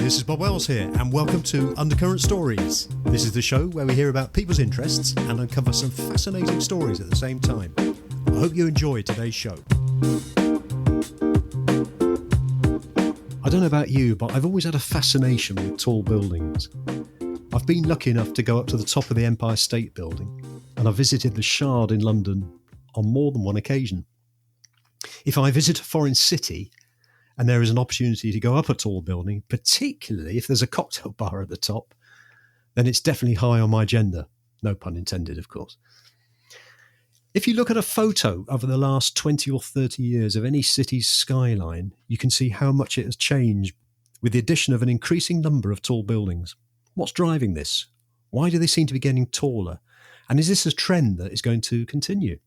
this is Bob Wells here, and welcome to Undercurrent Stories. This is the show where we hear about people's interests and uncover some fascinating stories at the same time. I hope you enjoy today's show. I don't know about you, but I've always had a fascination with tall buildings. I've been lucky enough to go up to the top of the Empire State Building, and I've visited the Shard in London on more than one occasion. If I visit a foreign city, and there is an opportunity to go up a tall building, particularly if there's a cocktail bar at the top, then it's definitely high on my agenda. No pun intended, of course. If you look at a photo over the last 20 or 30 years of any city's skyline, you can see how much it has changed with the addition of an increasing number of tall buildings. What's driving this? Why do they seem to be getting taller? And is this a trend that is going to continue?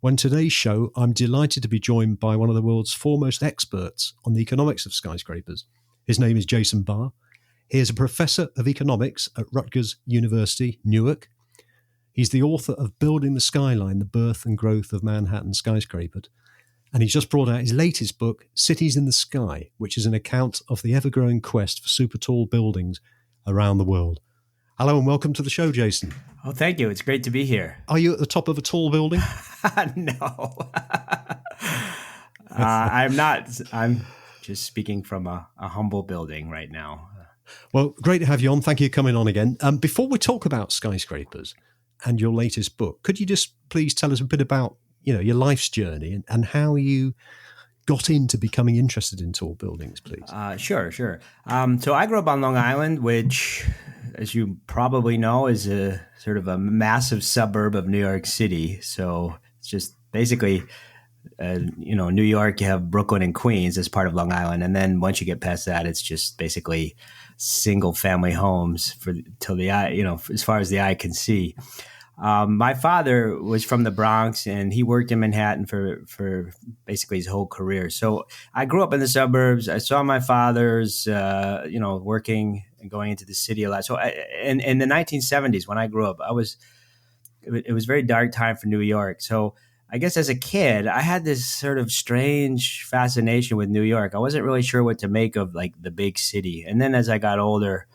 Well, in today's show, I'm delighted to be joined by one of the world's foremost experts on the economics of skyscrapers. His name is Jason Barr. He is a professor of economics at Rutgers University, Newark. He's the author of Building the Skyline, the Birth and Growth of Manhattan Skyscraper. And he's just brought out his latest book, Cities in the Sky, which is an account of the ever-growing quest for super tall buildings around the world. Hello and welcome to the show, Jason. Oh, thank you. It's great to be here. Are you at the top of a tall building? No. I'm not. I'm just speaking from a humble building right now. Well, great to have you on. Thank you for coming on again. Before we talk about skyscrapers and your latest book, could you just please tell us a bit about, your life's journey and how you got into becoming interested in tall buildings, please? Sure. So I grew up on Long Island, which, as you probably know, is a sort of a massive suburb of New York City. So it's just basically, New York, you have Brooklyn and Queens as part of Long Island. And then once you get past that, it's just basically single family homes till the eye, as far as the eye can see. My father was from the Bronx, and he worked in Manhattan for basically his whole career. So I grew up in the suburbs. I saw my father's, working and going into the city a lot. So in the 1970s, when I grew up, it was a very dark time for New York. So I guess as a kid, I had this sort of strange fascination with New York. I wasn't really sure what to make of like the big city. And then as I got older,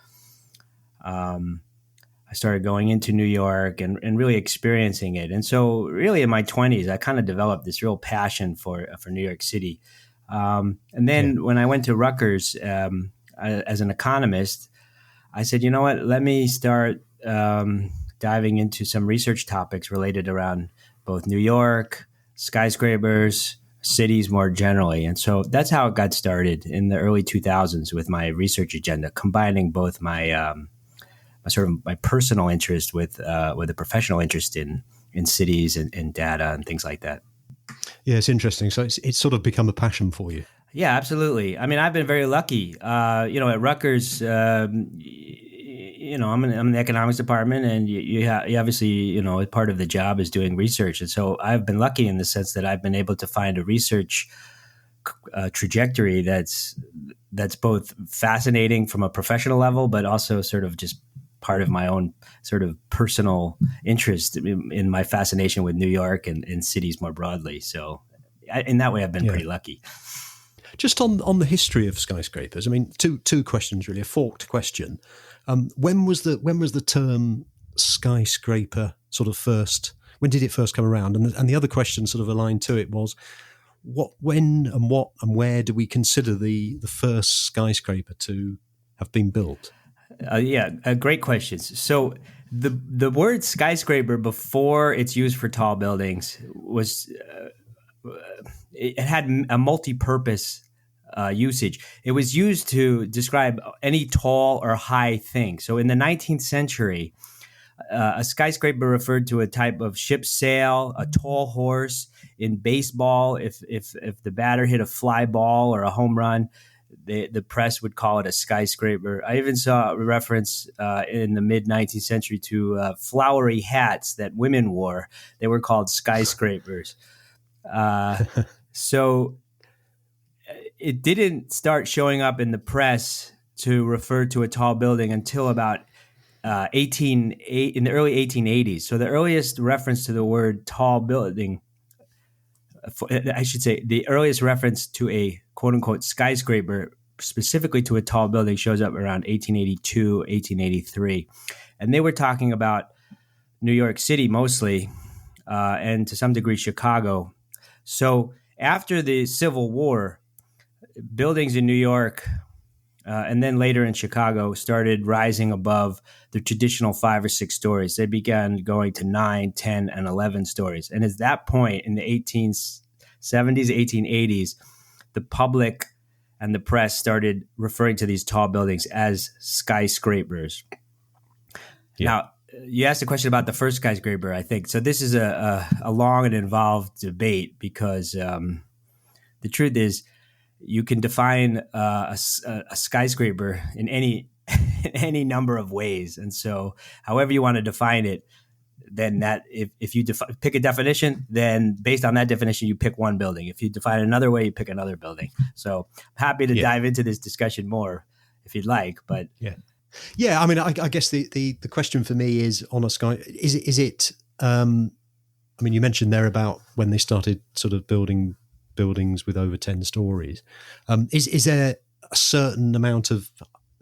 I started going into New York and really experiencing it. And so really in my 20s, I kind of developed this real passion for New York City. And then when I went to Rutgers as an economist, I said, you know what, let me start diving into some research topics related around both New York, skyscrapers, cities more generally. And so that's how it got started in the early 2000s with my research agenda, combining both my my personal interest with a professional interest in cities and data and things like that. Yeah, it's interesting. So it's sort of become a passion for you. Yeah, absolutely. I mean, I've been very lucky. At Rutgers, I'm in the economics department, and you obviously, part of the job is doing research. And so I've been lucky in the sense that I've been able to find a research trajectory that's both fascinating from a professional level, but also sort of just part of my own sort of personal interest in my fascination with New York and cities more broadly. So in that way, I've been pretty lucky. Just on the history of skyscrapers, I mean, two questions really, a forked question. When was the term skyscraper sort of first? When did it first come around? And the other question sort of aligned to it was, when and where do we consider the first skyscraper to have been built? Great questions. So the word skyscraper, before it's used for tall buildings, was it had a multi-purpose usage. It was used to describe any tall or high thing. So in the 19th century, a skyscraper referred to a type of ship's sail, a tall horse. In baseball, if the batter hit a fly ball or a home run, the press would call it a skyscraper. I even saw a reference in the mid-19th century to flowery hats that women wore. They were called skyscrapers. So it didn't start showing up in the press to refer to a tall building until about in the early 1880s. So the earliest reference to the word tall building, I should say, the earliest reference to a quote-unquote skyscraper specifically to a tall building shows up around 1882, 1883. And they were talking about New York City mostly, and to some degree Chicago. So after the Civil War, buildings in New York and then later in Chicago started rising above the traditional 5 or 6 stories. They began going to 9, 10, and 11 stories. And at that point in the 1870s, 1880s, the public and the press started referring to these tall buildings as skyscrapers. Yeah. Now, you asked a question about the first skyscraper, I think. So this is a long and involved debate because the truth is you can define a skyscraper in any number of ways. And so however you want to define it, then that if you pick a definition, then based on that definition, you pick one building. If you define another way, you pick another building. So I'm happy to dive into this discussion more if you'd like. But yeah. I mean, I guess the question for me is on a sky. Is it? I mean, you mentioned there about when they started sort of building buildings with over 10 stories. Is there a certain amount of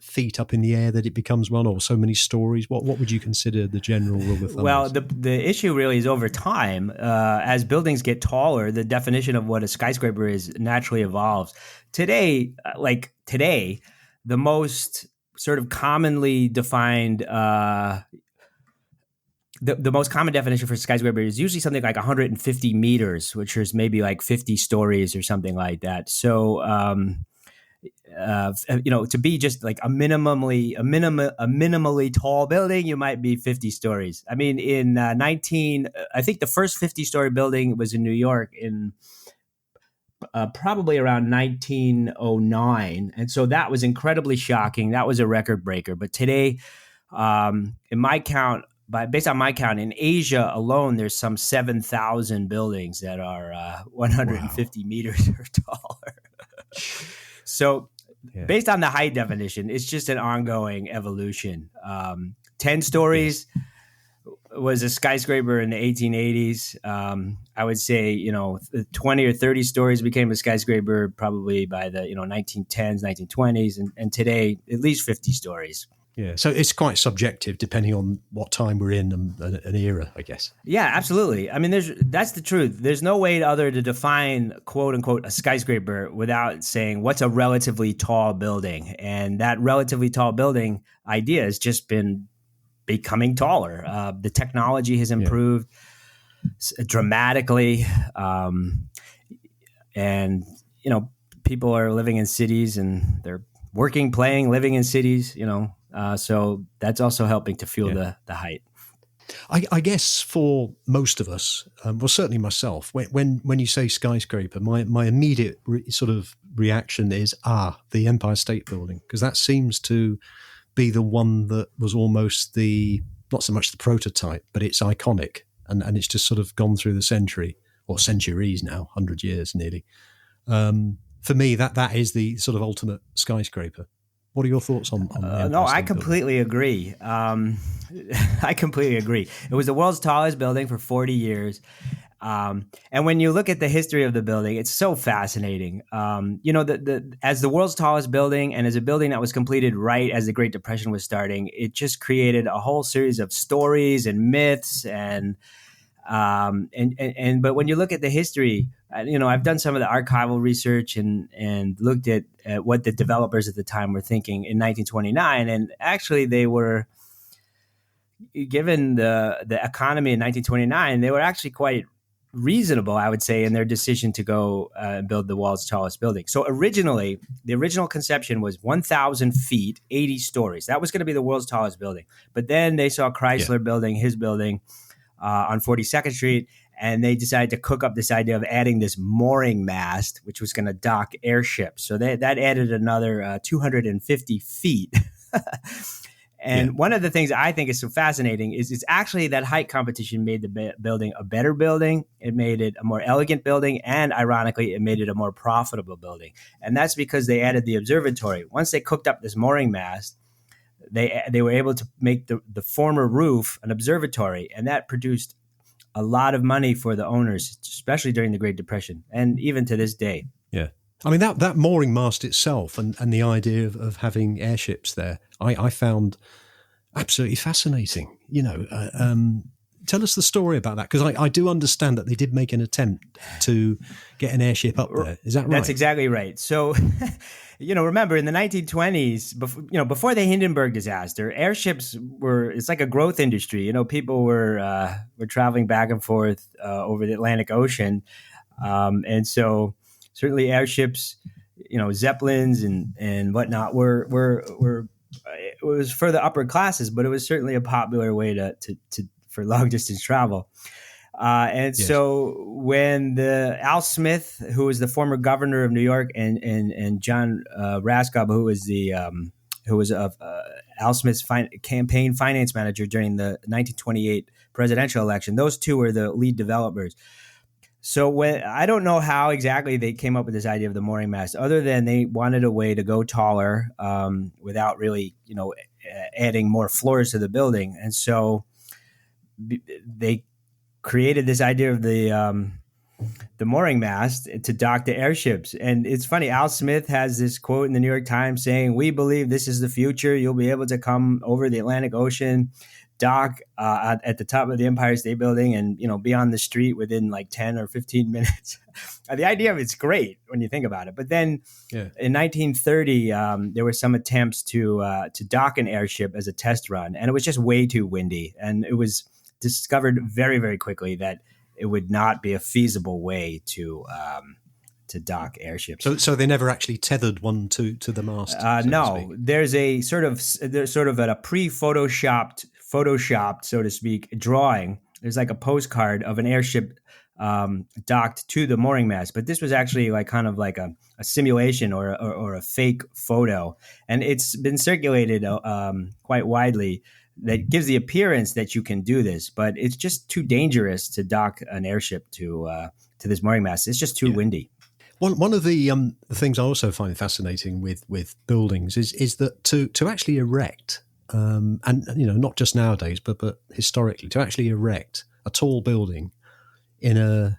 feet up in the air that it becomes one, or so many stories? What would you consider the general rule of thumb? Well, the issue really is over time. As buildings get taller, the definition of what a skyscraper is naturally evolves. Today, the most sort of commonly defined the most common definition for skyscraper is usually something like 150 meters, which is maybe like 50 stories or something like that. So, to be just like a minimally tall building, you might be 50 stories. I mean, in I think the first 50-story building was in New York in probably around 1909. And so that was incredibly shocking. That was a record breaker. But today, based on my count, in Asia alone, there's some 7,000 buildings that are 150 meters or taller. So based on the height definition, it's just an ongoing evolution. 10 stories was a skyscraper in the 1880s. I would say, 20 or 30 stories became a skyscraper probably by the 1910s, 1920s, and today at least 50 stories. Yeah, so it's quite subjective depending on what time we're in and an era, I guess. Yeah, absolutely. I mean, that's the truth. There's no way other to define, quote unquote, a skyscraper without saying what's a relatively tall building. And that relatively tall building idea has just been becoming taller. The technology has improved dramatically. And, people are living in cities and they're working, playing, living in cities, so that's also helping to fuel the height. I guess for most of us, well, certainly myself, when you say skyscraper, my immediate sort of reaction is, the Empire State Building, because that seems to be the one that was almost not so much the prototype, but it's iconic. And it's just sort of gone through the centuries now, 100 years nearly. For me, that is the sort of ultimate skyscraper. What are your thoughts on no, I completely agree. I completely agree. It was the world's tallest building for 40 years. And when you look at the history of the building, it's so fascinating. As the world's tallest building and as a building that was completed right as the Great Depression was starting, it just created a whole series of stories and myths but when you look at the history, I've done some of the archival research and looked at what the developers at the time were thinking in 1929. And actually they were, given the economy in 1929, they were actually quite reasonable, I would say, in their decision to go and build the world's tallest building. So originally, the original conception was 1,000 feet, 80 stories. That was going to be the world's tallest building. But then they saw Chrysler building his building on 42nd Street, and they decided to cook up this idea of adding this mooring mast, which was going to dock airships. So that added another 250 feet. And one of the things I think is so fascinating is it's actually that height competition made the building a better building. It made it a more elegant building. And ironically, it made it a more profitable building. And that's because they added the observatory. Once they cooked up this mooring mast, they were able to make the former roof an observatory, and that produced a lot of money for the owners, especially during the Great Depression, and even to this day. Yeah. I mean, that mooring mast itself and the idea of having airships there, I found absolutely fascinating. Tell us the story about that, because I do understand that they did make an attempt to get an airship up there. Is that right? That's exactly right. So, remember in the 1920s, before the Hindenburg disaster, airships it's like a growth industry. People were traveling back and forth over the Atlantic Ocean. And so certainly airships, Zeppelins and whatnot were it was for the upper classes, but it was certainly a popular way to for long distance travel. And yes. So when Al Smith, who was the former governor of New York, and John Raskob, who was Al Smith's campaign finance manager during the 1928 presidential election, those two were the lead developers. So I don't know how exactly they came up with this idea of the mooring mast, other than they wanted a way to go taller without really, adding more floors to the building. And so they created this idea of the mooring mast to dock the airships. And it's funny, Al Smith has this quote in the New York Times saying, "We believe this is the future. You'll be able to come over the Atlantic Ocean, dock at the top of the Empire State Building, and be on the street within like 10 or 15 minutes." The idea of it's great when you think about it. But then in 1930, there were some attempts to dock an airship as a test run, and it was just way too windy. And it was discovered very, very quickly that it would not be a feasible way to dock airships. So they never actually tethered one to the mast. No, there's sort of a pre-photoshopped, so to speak, drawing. There's like a postcard of an airship docked to the mooring mast, but this was actually like kind of like a simulation or a fake photo, and it's been circulated quite widely. That gives the appearance that you can do this, but it's just too dangerous to dock an airship to this mooring mast. It's just too windy. One of the things I also find fascinating with buildings is that to actually erect, and not just nowadays, but historically, to actually erect a tall building in a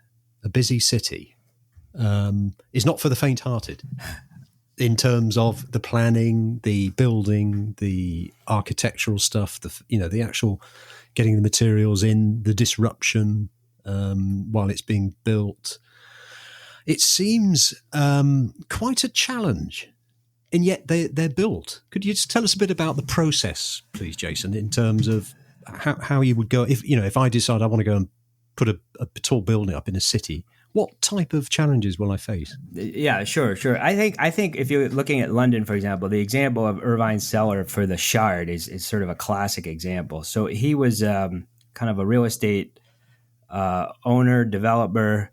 busy city is not for the faint-hearted. In terms of the planning, the building, the architectural stuff, the actual getting the materials in, the disruption while it's being built, it seems quite a challenge. And yet they're built. Could you just tell us a bit about the process, please, Jason, in terms of how you would go if I decide I want to go and put a tall building up in a city? What type of challenges will I face? Yeah, sure. I think if you're looking at London, for example, the example of Irvine Seller for the Shard is sort of a classic example. So he was kind of a real estate owner, developer,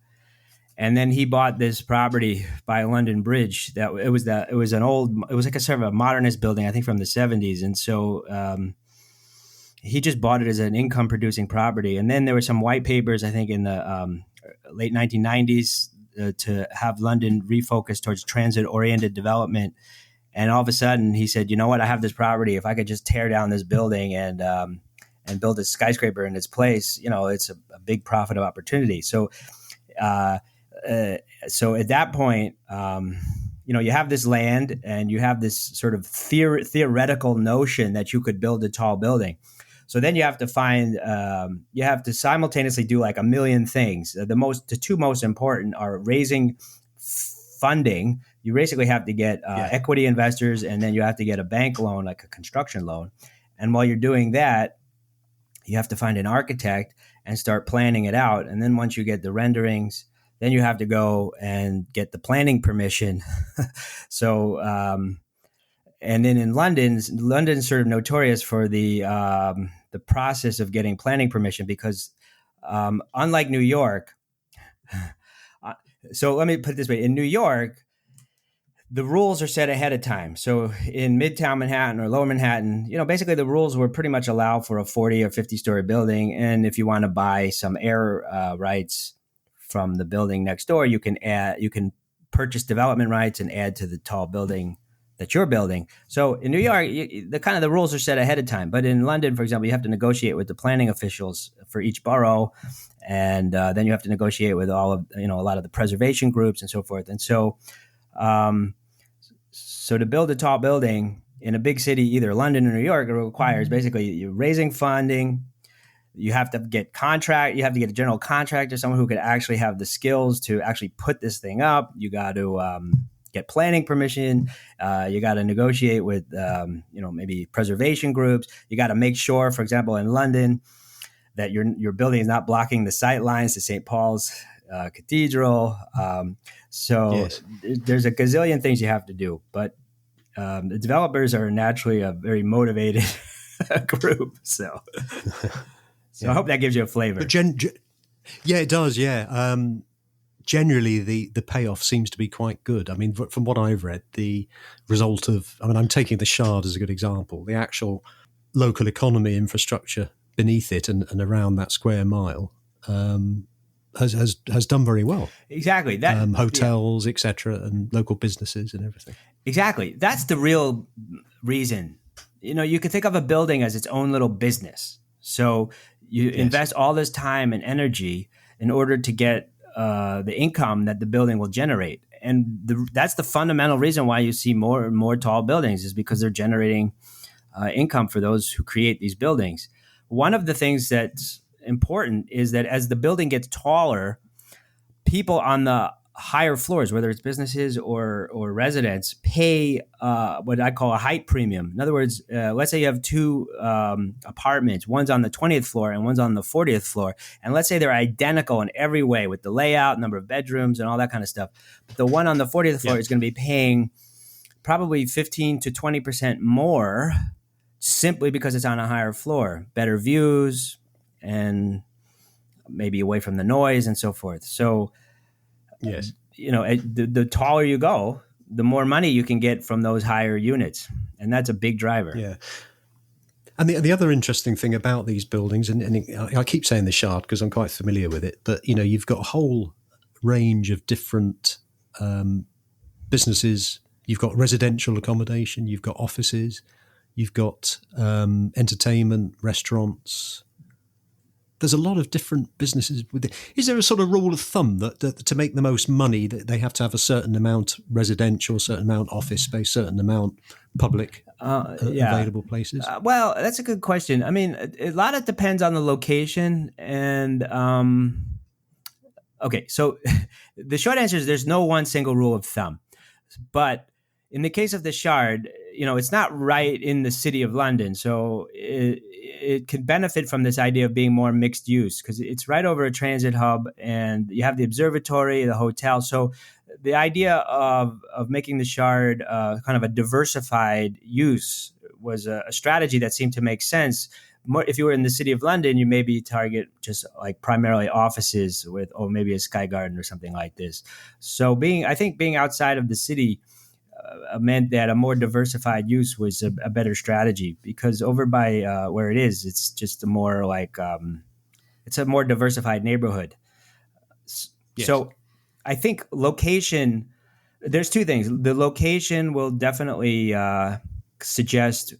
and then he bought this property by London Bridge. It was like a sort of a modernist building, I think from the 70s, and so he just bought it as an income producing property. And then there were some white papers, I think, in the late 1990s to have London refocus towards transit-oriented development. And all of a sudden, he said, "You know what? I have this property. If I could just tear down this building and build a skyscraper in its place, it's a big profit opportunity." So, so at that point, you have this land and you have this sort of theoretical notion that you could build a tall building. So then you have to simultaneously do like a million things. The two most important are raising funding. You basically have to get equity investors, and then you have to get a bank loan, like a construction loan. And while you're doing that, you have to find an architect and start planning it out. And then once you get the renderings, then you have to go and get the planning permission. So, and then in London's sort of notorious for the process of getting planning permission because unlike New York, so let me put it this way: in New York, the rules are set ahead of time. So in Midtown Manhattan or Lower Manhattan, basically the rules were pretty much allow for a 40 or 50 story building, and if you want to buy some air rights from the building next door, you can purchase development rights and add to the tall building that you're building. So in New York, the rules are set ahead of time. But in London, for example, you have to negotiate with the planning officials for each borough, and then you have to negotiate with all of a lot of the preservation groups and so forth. And so So to build a tall building in a big city, either London or New York, it requires basically you're raising funding. You have to get you have to get a general contractor, someone who could actually have the skills to actually put this thing up. You got to get planning permission. You got to negotiate with, maybe preservation groups. You got to make sure, for example, in London, that your building is not blocking the sight lines to St. Paul's Cathedral. Yes. There's a gazillion things you have to do, but the developers are naturally a very motivated group. So I hope that gives you a flavor. But yeah, it does. Yeah. Generally, the payoff seems to be quite good. I mean, from what I've read, the result of, I'm taking the Shard as a good example, the actual local economy infrastructure beneath it and around that square mile has done very well. Exactly. Hotels, etc., and local businesses and everything. Exactly. That's the real reason. You could think of a building as its own little business. So you invest all this time and energy in order to get the income that the building will generate. And that's the fundamental reason why you see more and more tall buildings, is because they're generating income for those who create these buildings. One of the things that's important is that as the building gets taller, people on the higher floors, whether it's businesses or residents, pay what I call a height premium. In other words, let's say you have two apartments, one's on the 20th floor and one's on the 40th floor. And let's say they're identical in every way with the layout, number of bedrooms and all that kind of stuff. But the one on the 40th floor is going to be paying probably 15 to 20% more simply because it's on a higher floor, better views and maybe away from the noise and so forth. So, yes, the taller you go, the more money you can get from those higher units, and that's a big driver. Yeah, and the other interesting thing about these buildings, and I keep saying the Shard because I'm quite familiar with it, but you've got a whole range of different businesses. You've got residential accommodation, you've got offices, you've got entertainment, restaurants. There's a lot of different businesses with it. Is there a sort of rule of thumb that to make the most money, that they have to have a certain amount residential, a certain amount office space, certain amount public available places? Well, that's a good question. I mean, a lot of it depends on the location. And okay, so the short answer is there's no one single rule of thumb. But in the case of the Shard, it's not right in the city of London. So it can benefit from this idea of being more mixed use because it's right over a transit hub and you have the observatory, the hotel. So the idea of making the Shard kind of a diversified use was a strategy that seemed to make sense. More, if you were in the city of London, you maybe target just like primarily offices or maybe a Sky Garden or something like this. So being outside of the city meant that a more diversified use was a better strategy, because over by where it is, it's just a more like it's a more diversified neighborhood. Yes. So I think location, there's two things. The location will definitely suggest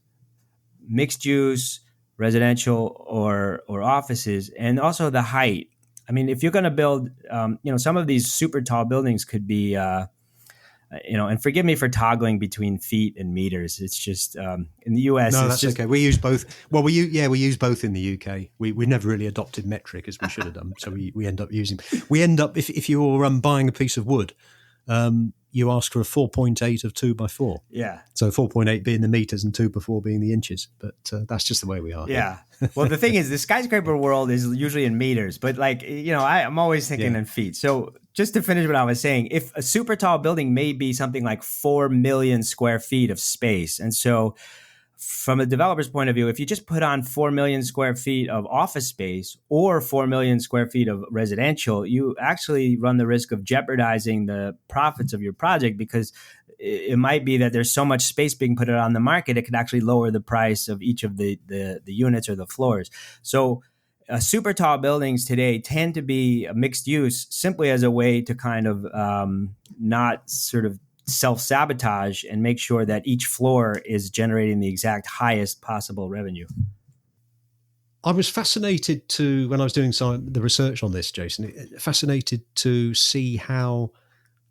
mixed use, residential or offices, and also the height. I mean, if you're going to build, some of these super tall buildings could be and forgive me for toggling between feet and meters. It's just in the US. No, that's okay. We use both. Well, we use both in the UK. We never really adopted metric as we should have done. So we end up if you're buying a piece of wood, you ask for a 4.8 of 2 by 4. Yeah. So 4.8 being the meters and 2 by 4 being the inches. But that's just the way we are. Yeah. Well, the thing is, the skyscraper world is usually in meters, but I'm always thinking in feet. So just to finish what I was saying, if a super tall building may be something like 4 million square feet of space. And so from a developer's point of view, if you just put on 4 million square feet of office space or 4 million square feet of residential, you actually run the risk of jeopardizing the profits of your project, because it might be that there's so much space being put on the market, it could actually lower the price of each of the units or the floors. So super tall buildings today tend to be a mixed use simply as a way to kind of not sort of self-sabotage and make sure that each floor is generating the exact highest possible revenue. I was fascinated when I was doing the research on this, Jason, fascinated to see how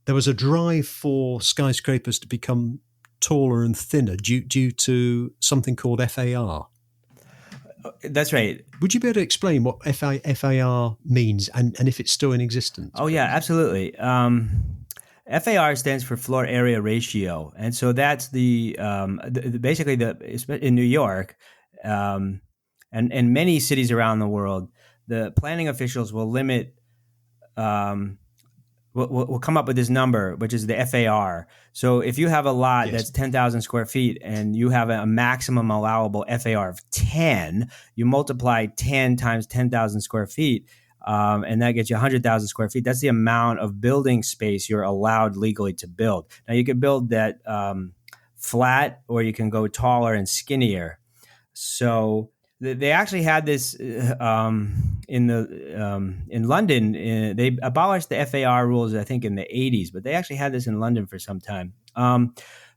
there was a drive for skyscrapers to become taller and thinner due to something called FAR. That's right. Would you be able to explain what FAR means and if it's still in existence? Oh, yeah, absolutely. FAR stands for floor area ratio. And so that's basically in New York and many cities around the world, the planning officials will limit we'll come up with this number, which is the FAR. So if you have a lot that's 10,000 square feet and you have a maximum allowable FAR of 10, you multiply 10 times 10,000 square feet, and that gets you 100,000 square feet. That's the amount of building space you're allowed legally to build. Now, you can build that flat, or you can go taller and skinnier. So they actually had this in London. They abolished the FAR rules, I think, in the 80s, but they actually had this in London for some time.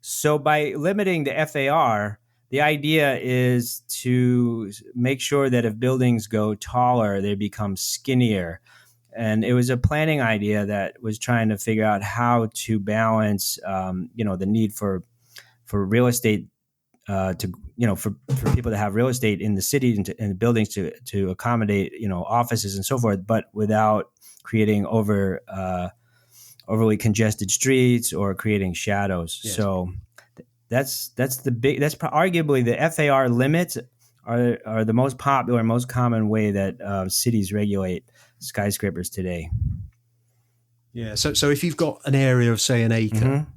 So by limiting the FAR, the idea is to make sure that if buildings go taller, they become skinnier. And it was a planning idea that was trying to figure out how to balance, the need for real estate for people to have real estate in the cities and buildings to accommodate, offices and so forth, but without creating overly congested streets or creating shadows. Yes. So that's arguably the FAR limits are the most popular, most common way that cities regulate skyscrapers today. Yeah. So if you've got an area of, say, an acre,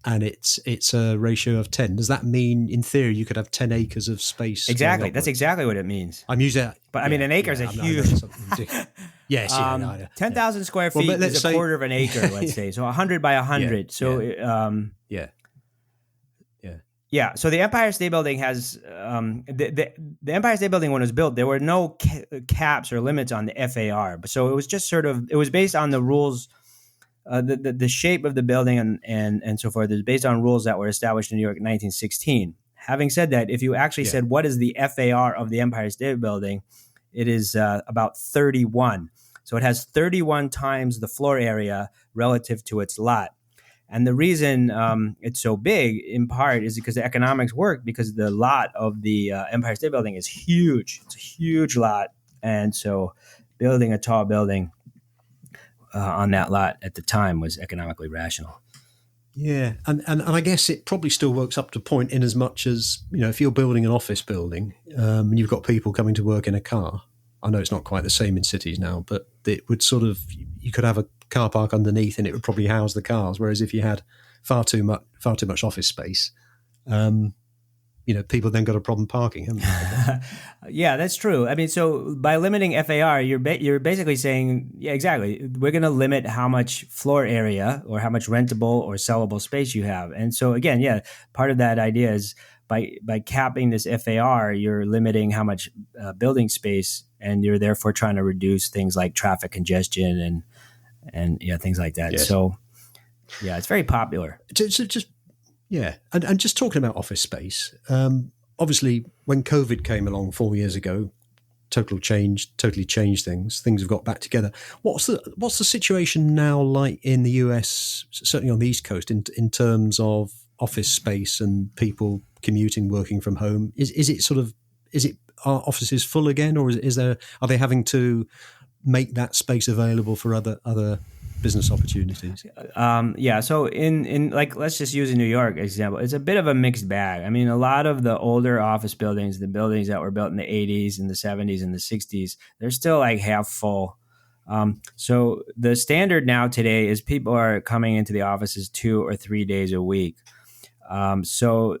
and it's a ratio of 10. Does that mean, in theory, you could have 10 acres of space? Exactly. That's exactly what it means. I'm using that. But I mean, an acre is a huge... Yes. 10,000 square feet is a quarter of an acre, let's say. So 100 by 100. Yeah. So the Empire State Building has... the Empire State Building, when it was built, there were no caps or limits on the FAR. So it was just it was based on the rules... The shape of the building and so forth is based on rules that were established in New York in 1916. Having said that, if you actually said, what is the FAR of the Empire State Building, it is about 31. So it has 31 times the floor area relative to its lot. And the reason it's so big, in part, is because the economics work, because the lot of the Empire State Building is huge. It's a huge lot. And so building a tall building on that lot at the time was economically rational. Yeah, and I guess it probably still works up to a point, in as much as, if you're building an office building and you've got people coming to work in a car. I know it's not quite the same in cities now, but it would you could have a car park underneath and it would probably house the cars. Whereas if you had far too much office space, people then got a problem parking, haven't they? Yeah, that's true. I mean, so by limiting FAR, you're basically saying, yeah, exactly. We're going to limit how much floor area or how much rentable or sellable space you have. And so again, part of that idea is by capping this FAR, you're limiting how much building space, and you're therefore trying to reduce things like traffic congestion and things like that. Yes. So yeah, it's very popular. Yeah, and just talking about office space, obviously when COVID came along 4 years ago, totally changed things. Things have got back together. What's the situation now like in the US, certainly on the East Coast, in terms of office space and people commuting, working from home? Are offices full again, or are they having to make that space available for other business opportunities? So in let's just use a New York example. It's a bit of a mixed bag. I mean, a lot of the older office buildings, the buildings that were built in the 80s and the 70s and the 60s, they're still like half full. So the standard now today is people are coming into the offices 2 or 3 days a week. That's like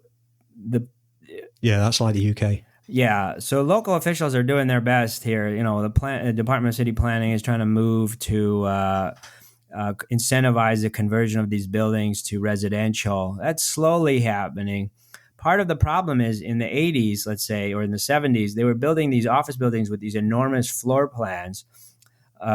the UK. Yeah, so local officials are doing their best here. The Department of City Planning is trying to move to incentivize the conversion of these buildings to residential. That's slowly happening. Part of the problem is in the 80s, let's say, or in the 70s, they were building these office buildings with these enormous floor plans,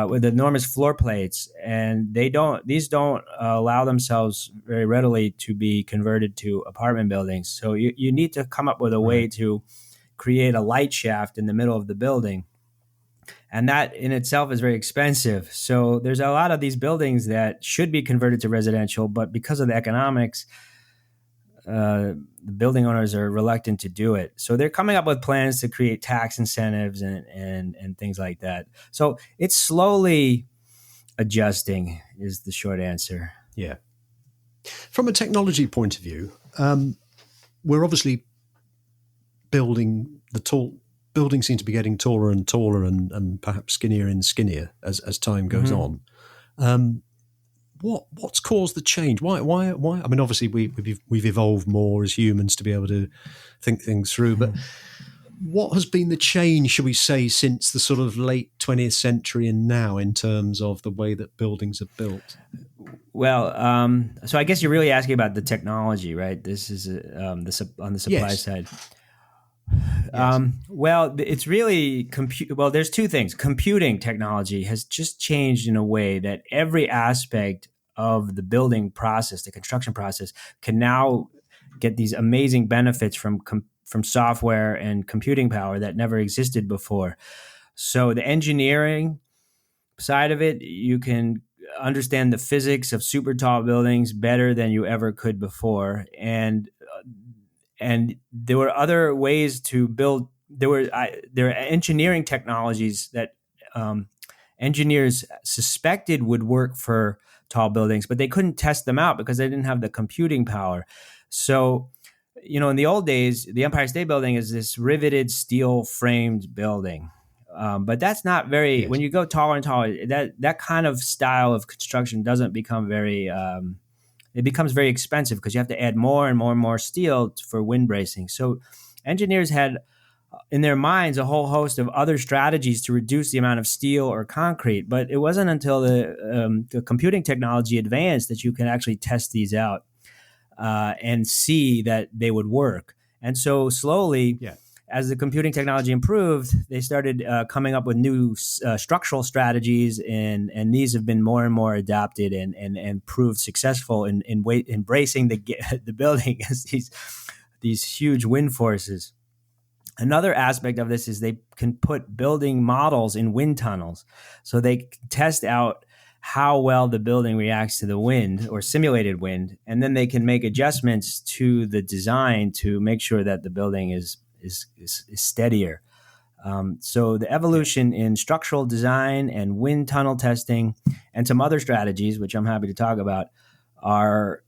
with enormous floor plates, and these don't allow themselves very readily to be converted to apartment buildings. So you need to come up with a way to create a light shaft in the middle of the building. And that in itself is very expensive. So there's a lot of these buildings that should be converted to residential, but because of the economics, the building owners are reluctant to do it. So they're coming up with plans to create tax incentives and things like that. So it's slowly adjusting is the short answer. Yeah. From a technology point of view, we're obviously buildings seem to be getting taller and taller and perhaps skinnier and skinnier as time goes on. What's caused the change? Why? I mean, obviously we've evolved more as humans to be able to think things through, but what has been the change, shall we say, since the sort of late 20th century and now in terms of the way that buildings are built? Well, so I guess you're really asking about the technology, right? This is on the supply side. Yes. Well, it's really there's two things. Computing technology has just changed in a way that every aspect of the building process, the construction process, can now get these amazing benefits from software and computing power that never existed before. So the engineering side of it, you can understand the physics of super tall buildings better than you ever could before, and there were other ways to build. There are engineering technologies that engineers suspected would work for tall buildings, but they couldn't test them out because they didn't have the computing power. So, in the old days, the Empire State Building is this riveted steel framed building. But that's not very, yes. When you go taller and taller, that kind of style of construction doesn't become very, it becomes very expensive because you have to add more and more and more steel for wind bracing. So engineers had in their minds a whole host of other strategies to reduce the amount of steel or concrete. But it wasn't until the computing technology advanced that you can actually test these out and see that they would work. And so slowly, as the computing technology improved, they started coming up with new structural strategies, and these have been more and more adopted and proved successful in embracing the building as these huge wind forces. Another aspect of this is they can put building models in wind tunnels, so they can test out how well the building reacts to the wind or simulated wind, and then they can make adjustments to the design to make sure that the building is steadier. So the evolution in structural design and wind tunnel testing and some other strategies, which I'm happy to talk about, are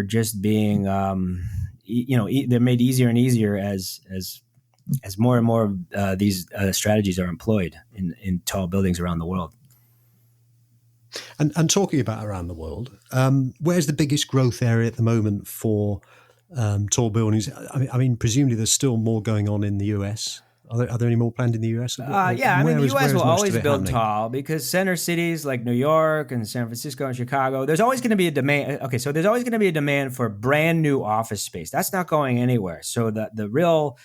just being they're made easier and easier as more and more of these strategies are employed in tall buildings around the world. And talking about around the world, where's the biggest growth area at the moment for tall buildings? I mean, presumably there's still more going on in the US. Are there any more planned in the US? The US will always build tall because center cities like New York and San Francisco and Chicago, there's always going to be a demand. Okay, so there's always going to be a demand for brand new office space. That's not going anywhere. So the real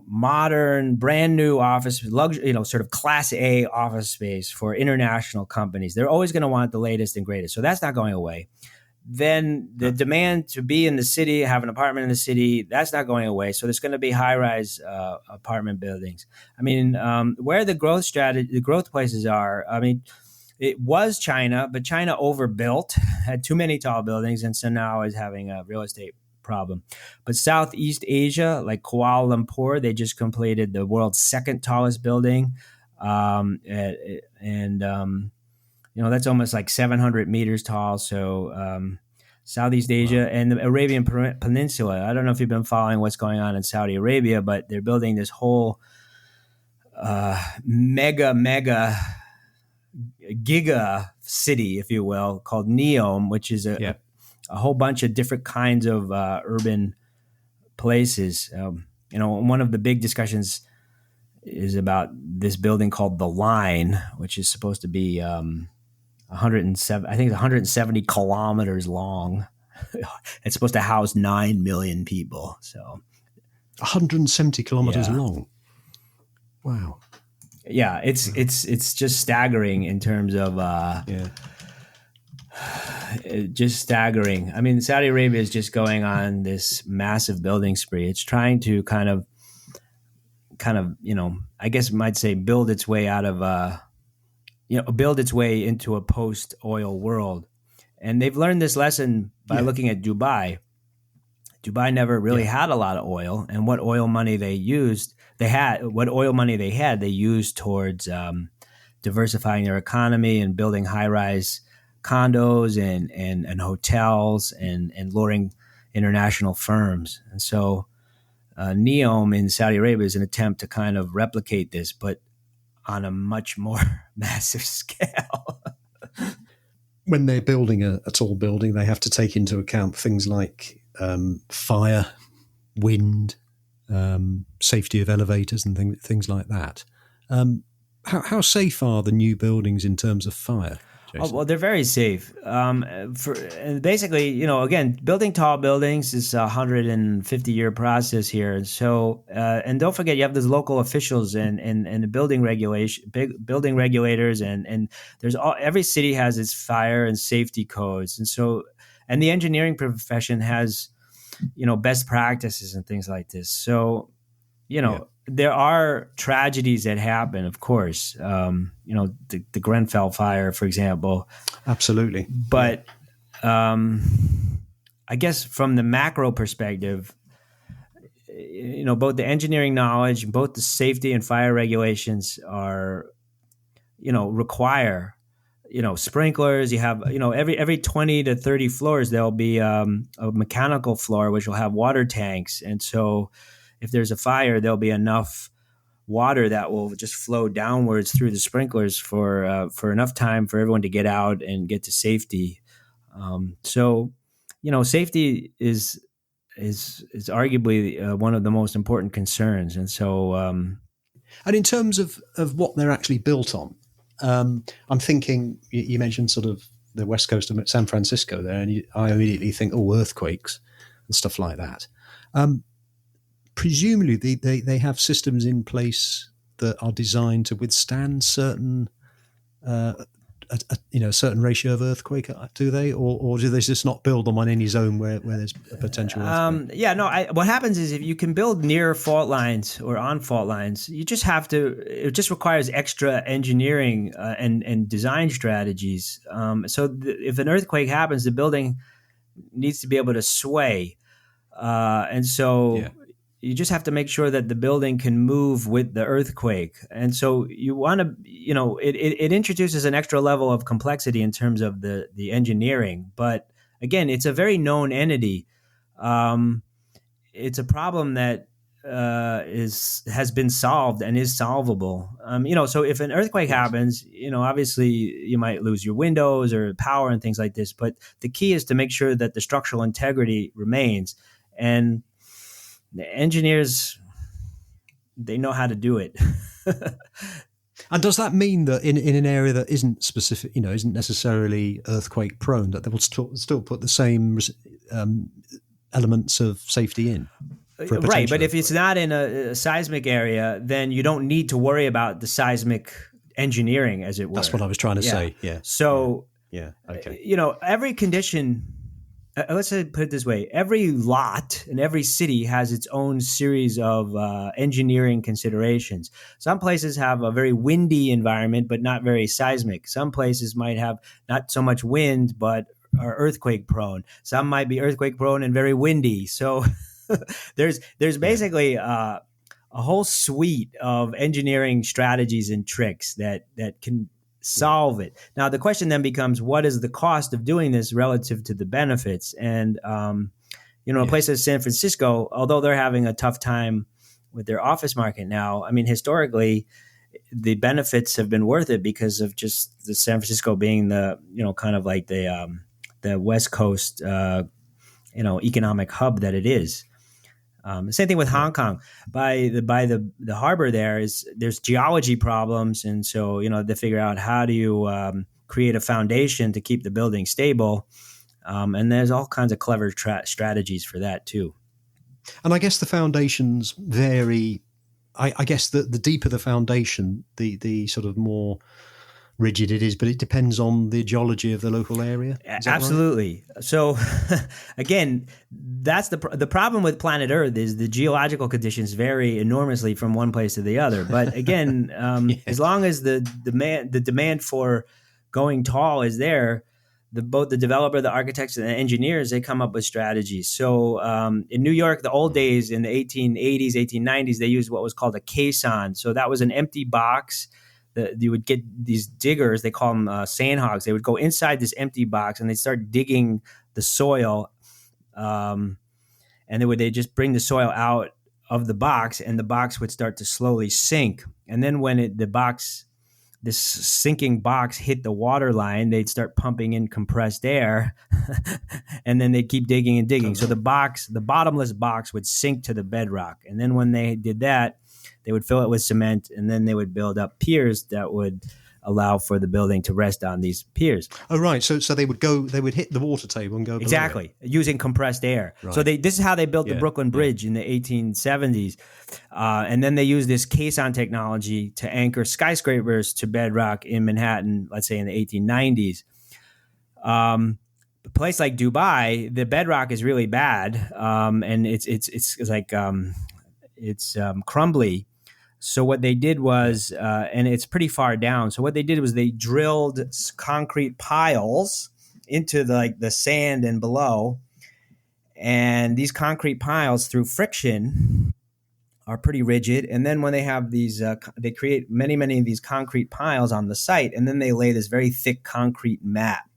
modern, brand new office, luxury, sort of class A office space for international companies. They're always going to want the latest and greatest. So that's not going away. Then the demand to be in the city, have an apartment in the city, that's not going away. So there's going to be high-rise apartment buildings. I mean, where the growth places are, I mean, it was China, but China overbuilt, had too many tall buildings, and so now is having a real estate problem. But Southeast Asia, like Kuala Lumpur, they just completed the world's second tallest building, that's almost like 700 meters tall. So Southeast Asia and the Arabian Peninsula. I don't know if you've been following what's going on in Saudi Arabia, but they're building this whole mega giga city, if you will, called NEOM, which is a whole bunch of different kinds of urban places. One of the big discussions is about this building called The Line, which is supposed to be 107. I think it's 170 kilometers long. It's supposed to house 9 million people. So 170 kilometers long. Wow. Yeah, it's just staggering in terms of just staggering. I mean, Saudi Arabia is just going on this massive building spree. It's trying to kind of kind of, I guess you might say build its way out of, build its way into a post-oil world. And they've learned this lesson by looking at Dubai. Dubai never really had a lot of oil, and what oil money they had, they used towards diversifying their economy and building high-rise condos and hotels and luring international firms. And so NEOM in Saudi Arabia is an attempt to kind of replicate this, but on a much more massive scale. When they're building a tall building, they have to take into account things like fire, wind, safety of elevators and things like that. How safe are the new buildings in terms of fire, Jason? Oh, well, they're very safe. Basically, again, building tall buildings is a 150-year process here. And so, and don't forget, you have those local officials and the building regulators, and there's every city has its fire and safety codes. And so, and the engineering profession has, best practices and things like this. So, there are tragedies that happen, of course. The Grenfell fire, for example. Absolutely. But I guess from the macro perspective, both the engineering knowledge, both the safety and fire regulations are, require, sprinklers. You have, every 20 to 30 floors, there'll be a mechanical floor, which will have water tanks. And so if there's a fire, there'll be enough water that will just flow downwards through the sprinklers for enough time for everyone to get out and get to safety. So, safety is arguably one of the most important concerns. And so, and in terms of what they're actually built on, I'm thinking you mentioned sort of the west coast of San Francisco there, and I immediately think, earthquakes and stuff like that. Presumably, they have systems in place that are designed to withstand certain, certain ratio of earthquake. Do they, or do they just not build them on any zone where there's a potential earthquake? What happens is if you can build near fault lines or on fault lines, you just have to. It just requires extra engineering and design strategies. If an earthquake happens, the building needs to be able to sway, and so. Yeah. You just have to make sure that the building can move with the earthquake. And so you want to, it introduces an extra level of complexity in terms of the engineering. But again, it's a very known entity. It's a problem that has been solved and is solvable. So if an earthquake happens, obviously you might lose your windows or power and things like this. But the key is to make sure that the structural integrity remains. And the engineers, they know how to do it. And does that mean that in an area that isn't specific, isn't necessarily earthquake prone, that they will still put the same elements of safety in? Right, but if it's not in a seismic area, then you don't need to worry about the seismic engineering, as it were. That's what I was trying to say. Yeah. So, okay. Every condition. Let's put it this way. Every lot and every city has its own series of engineering considerations. Some places have a very windy environment, but not very seismic. Some places might have not so much wind, but are earthquake prone. Some might be earthquake prone and very windy. So there's basically a whole suite of engineering strategies and tricks that can solve it. Now, the question then becomes, what is the cost of doing this relative to the benefits? And, a place like San Francisco, although they're having a tough time with their office market now, historically, the benefits have been worth it because of just the San Francisco being the, kind of like the West Coast, economic hub that it is. Same thing with Hong Kong. By the harbor there's geology problems, and so they figure out how do you create a foundation to keep the building stable, and there's all kinds of clever strategies for that too. And I guess the foundations vary. I guess the deeper the foundation, the sort of more rigid it is, but it depends on the geology of the local area. Is that Absolutely. Right? So again, that's the problem with planet Earth is the geological conditions vary enormously from one place to the other. But again, as long as the demand for going tall is there, both the developer, the architects, and the engineers, they come up with strategies. So in New York, the old days in the 1880s, 1890s, they used what was called a caisson. So that was an empty box. You would get these diggers, they call them sandhogs. They would go inside this empty box and they'd start digging the soil. And they just bring the soil out of the box, and the box would start to slowly sink. And then when this sinking box hit the water line, they'd start pumping in compressed air, and then they'd keep digging and digging. So the bottomless box would sink to the bedrock. And then when they did that, they would fill it with cement, and then they would build up piers that would allow for the building to rest on these piers. Oh, right. So they would hit the water table and go below exactly it. Using compressed air. Right. So this is how they built the Brooklyn Bridge in the 1870s. And then they used this caisson technology to anchor skyscrapers to bedrock in Manhattan, let's say in the 1890s. A place like Dubai, the bedrock is really bad, and it's like it's crumbly. So what they did was, and it's pretty far down. So what they did was they drilled concrete piles into the sand and below, and these concrete piles, through friction, are pretty rigid. And then when they have these, they create many of these concrete piles on the site, and then they lay this very thick concrete map.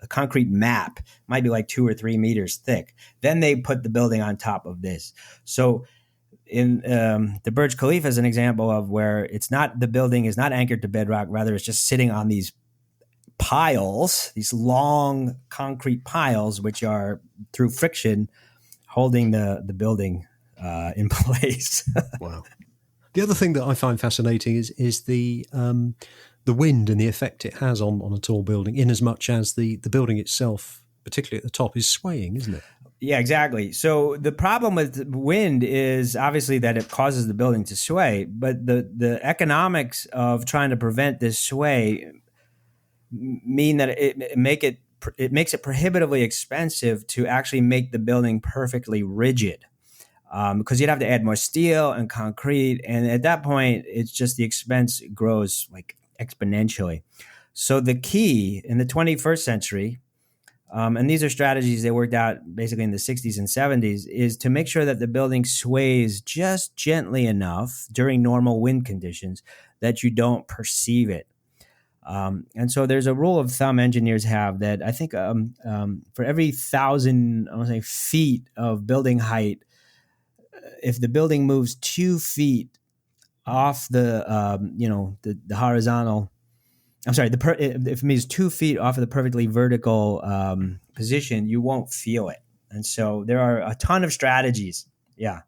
A concrete map might be like 2 or 3 meters thick. Then they put the building on top of this. So in the Burj Khalifa is an example of where the building is not anchored to bedrock, rather it's just sitting on these piles, these long concrete piles, which are through friction holding the building in place. Wow. The other thing that I find fascinating is the wind and the effect it has on a tall building, in as much as the building itself, particularly at the top, is swaying, isn't it? Yeah, exactly. So the problem with wind is obviously that it causes the building to sway, but the economics of trying to prevent this sway mean that it makes it prohibitively expensive to actually make the building perfectly rigid, because you'd have to add more steel and concrete, and at that point, it's just the expense grows like exponentially. So the key in the 21st century. And these are strategies they worked out basically in the 60s and 70s, is to make sure that the building sways just gently enough during normal wind conditions that you don't perceive it. And so there's a rule of thumb engineers have that I think for every 1,000, I want to say, feet of building height, if the building moves 2 feet off the horizontal, I'm sorry, if it moves 2 feet off of the perfectly vertical position, you won't feel it. And so there are a ton of strategies. Yeah.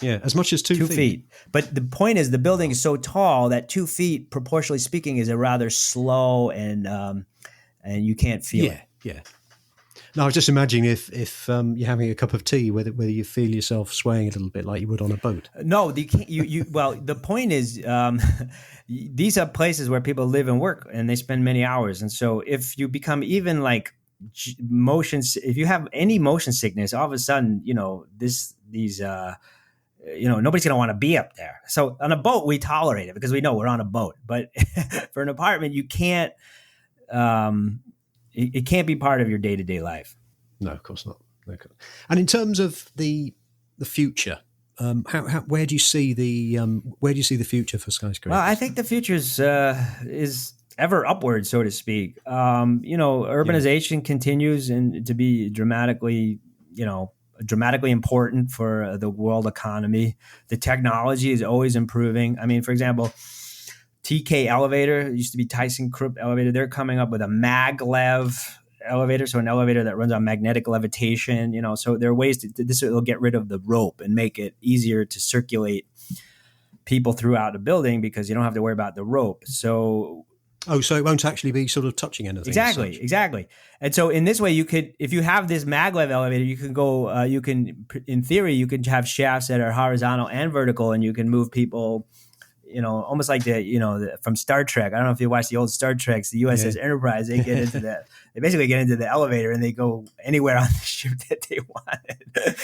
Yeah, as much as 2 feet. But the point is, the building is so tall that 2 feet, proportionally speaking, is a rather slow, and you can't feel it. Yeah. No, I was just imagining if you're having a cup of tea, whether you feel yourself swaying a little bit like you would on a boat. No, well, the point is, these are places where people live and work, and they spend many hours. And so if you become even like if you have any motion sickness, all of a sudden, nobody's going to want to be up there. So on a boat, we tolerate it because we know we're on a boat. But for an apartment, you can't. It can't be part of your day-to-day life. No, of course not. And in terms of the future, where do you see the future for skyscrapers? Well, I think the future is ever upward, so to speak. Urbanization continues to be dramatically important for the world economy. The technology is always improving. I mean, for example, TK elevator, used to be ThyssenKrupp elevator. They're coming up with a maglev elevator, so an elevator that runs on magnetic levitation. So there are ways this will get rid of the rope and make it easier to circulate people throughout a building because you don't have to worry about the rope. So it won't actually be sort of touching anything. Exactly. And so in this way, you could, if you have this maglev elevator, you can go, in theory, you can have shafts that are horizontal and vertical, and you can move people almost like from Star Trek. I don't know if you watch the old Star Treks, the USS Enterprise. They get into they basically get into the elevator and they go anywhere on the ship that they wanted.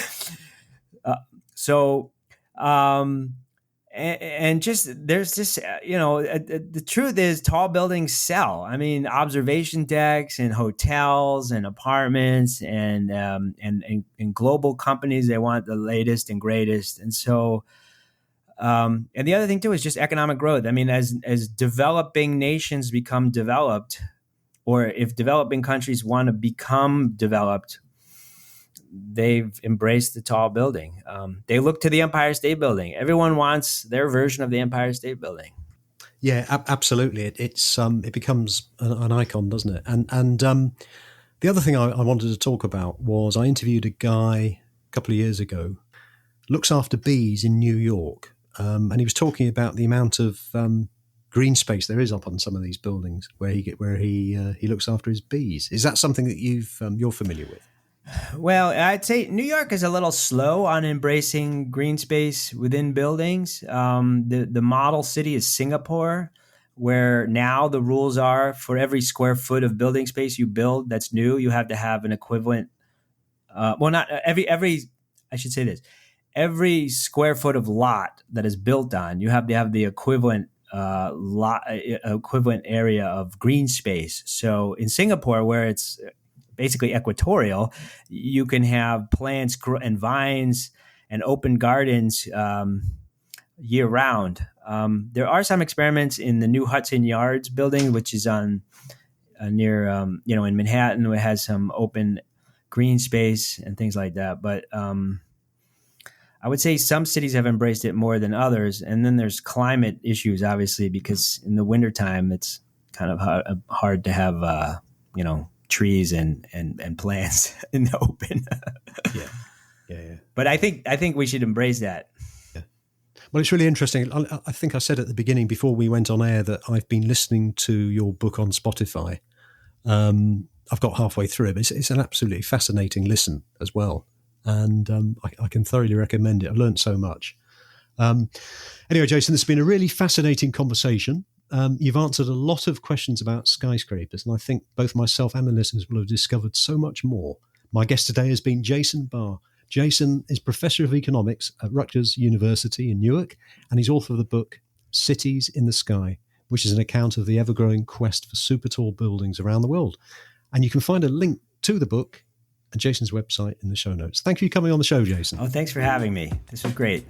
And just there's just the truth is tall buildings sell. I mean, observation decks and hotels and apartments and global companies, they want the latest and greatest. And so and the other thing too is just economic growth. I mean, as developing nations become developed, or if developing countries want to become developed, they've embraced the tall building. They look to the Empire State Building. Everyone wants their version of the Empire State Building. Yeah, absolutely. It becomes an icon, doesn't it? And the other thing I wanted to talk about was I interviewed a guy a couple of years ago, looks after bees in New York, and he was talking about the amount of green space there is up on some of these buildings where he looks after his bees. Is that something that you're familiar with? Well, I'd say New York is a little slow on embracing green space within buildings. The model city is Singapore, where now the rules are for every square foot of building space you build that's new, you have to have an equivalent. Not every. I should say this: every square foot of lot that is built on, you have to have the equivalent equivalent area of green space. So in Singapore, where it's basically equatorial, you can have plants and vines and open gardens year round. There are some experiments in the new Hudson Yards building, which is on near in Manhattan, where it has some open green space and things like that. But I would say some cities have embraced it more than others. And then there's climate issues, obviously, because in the wintertime, it's kind of hard to have trees and plants in the open. Yeah. But I think we should embrace that. Yeah. Well, it's really interesting. I think I said at the beginning before we went on air that I've been listening to your book on Spotify. I've got halfway through it, but it's an absolutely fascinating listen as well. And I can thoroughly recommend it. I've learned so much. Anyway, Jason, this has been a really fascinating conversation. You've answered a lot of questions about skyscrapers, and I think both myself and the listeners will have discovered so much more. My guest today has been Jason Barr. Jason is Professor of Economics at Rutgers University in Newark, and he's author of the book Cities in the Sky, which is an account of the ever-growing quest for super tall buildings around the world. And you can find a link to the book and Jason's website in the show notes. Thank you for coming on the show, Jason. Oh, thanks for having me. This was great.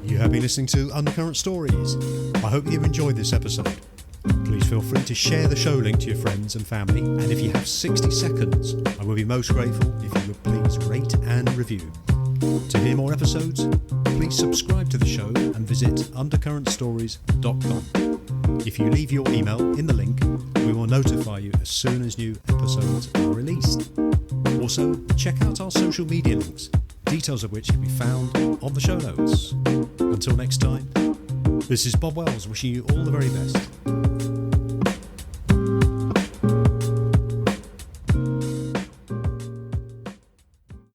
You have been listening to Undercurrent Stories. I hope you've enjoyed this episode. Please feel free to share the show link to your friends and family. And if you have 60 seconds, I will be most grateful if you would please rate and review. To hear more episodes, please subscribe to the show and visit undercurrentstories.com. If you leave your email in the link, we will notify you as soon as new episodes are released. Also, check out our social media links, details of which can be found on the show notes. Until next time, this is Bob Wells wishing you all the very best.